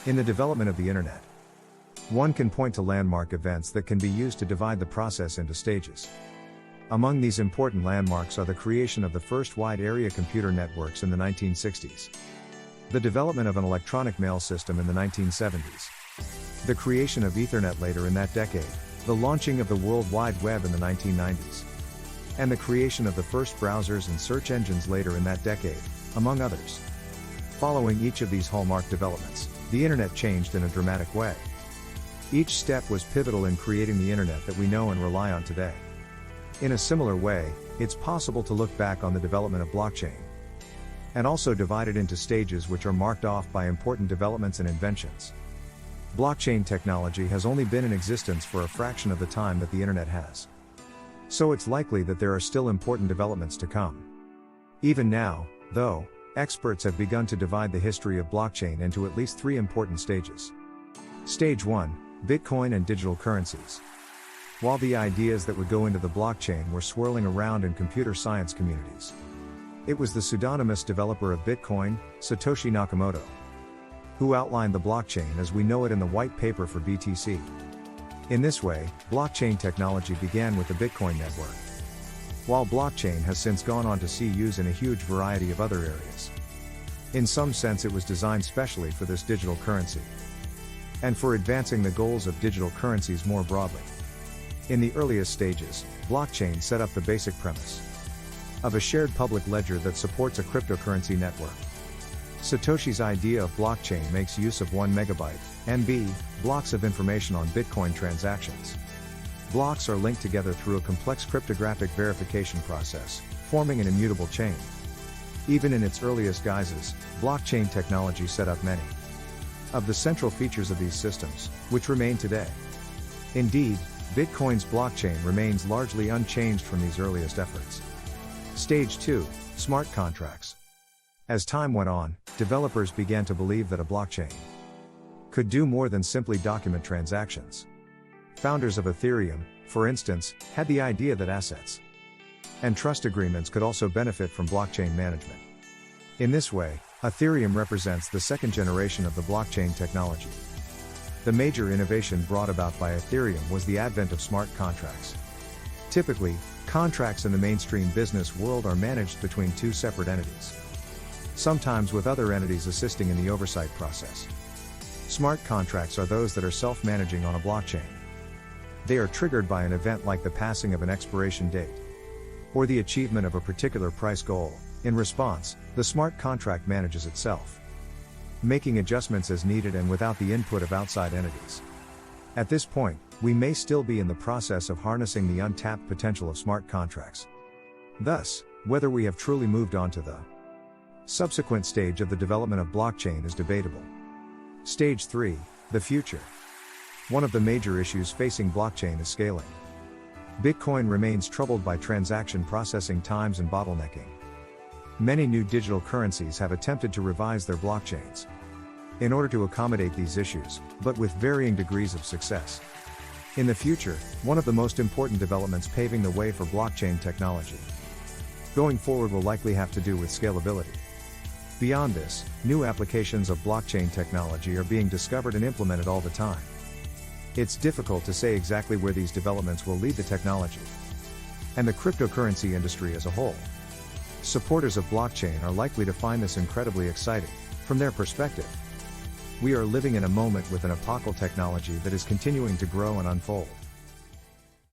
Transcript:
In the development of the Internet, one can point to landmark events that can be used to divide the process into stages. Among these important landmarks are the creation of the first wide-area computer networks in the 1960s, the development of an electronic mail system in the 1970s, the creation of Ethernet later in that decade, the launching of the World Wide Web in the 1990s, and the creation of the first browsers and search engines later in that decade, among others. Following each of these hallmark developments, the Internet changed in a dramatic way. Each step was pivotal in creating the Internet that we know and rely on today. In a similar way, it's possible to look back on the development of blockchain, and also divide it into stages which are marked off by important developments and inventions. Blockchain technology has only been in existence for a fraction of the time that the Internet has. So it's likely that there are still important developments to come. Even now, though, experts have begun to divide the history of blockchain into at least 3 important stages. Stage 1, Bitcoin and digital currencies. While the ideas that would go into the blockchain were swirling around in computer science communities, it was the pseudonymous developer of Bitcoin, Satoshi Nakamoto, who outlined the blockchain as we know it in the white paper for BTC. In this way, blockchain technology began with the Bitcoin network, while blockchain has since gone on to see use in a huge variety of other areas. In some sense, it was designed specially for this digital currency, and for advancing the goals of digital currencies more broadly. In the earliest stages, blockchain set up the basic premise of a shared public ledger that supports a cryptocurrency network. Satoshi's idea of blockchain makes use of 1 megabyte, MB, blocks of information on Bitcoin transactions. Blocks are linked together through a complex cryptographic verification process, forming an immutable chain. Even in its earliest guises, blockchain technology set up many of the central features of these systems, which remain today. Indeed, Bitcoin's blockchain remains largely unchanged from these earliest efforts. Stage 2, Smart contracts. As time went on, developers began to believe that a blockchain could do more than simply document transactions. Founders of Ethereum, for instance, had the idea that assets and trust agreements could also benefit from blockchain management. In this way, Ethereum represents the second generation of the blockchain technology. The major innovation brought about by Ethereum was the advent of smart contracts. Typically, contracts in the mainstream business world are managed between 2 separate entities, sometimes with other entities assisting in the oversight process. Smart contracts are those that are self-managing on a blockchain. They are triggered by an event like the passing of an expiration date, or the achievement of a particular price goal. In response, the smart contract manages itself, making adjustments as needed and without the input of outside entities. At this point, we may still be in the process of harnessing the untapped potential of smart contracts. Thus, whether we have truly moved on to the subsequent stage of the development of blockchain is debatable. Stage 3, the future. One of the major issues facing blockchain is scaling. Bitcoin remains troubled by transaction processing times and bottlenecking. Many new digital currencies have attempted to revise their blockchains in order to accommodate these issues, but with varying degrees of success. In the future, one of the most important developments paving the way for blockchain technology going forward will likely have to do with scalability. Beyond this, new applications of blockchain technology are being discovered and implemented all the time. It's difficult to say exactly where these developments will lead the technology and the cryptocurrency industry as a whole. Supporters of blockchain are likely to find this incredibly exciting. From their perspective, we are living in a moment with an epochal technology that is continuing to grow and unfold.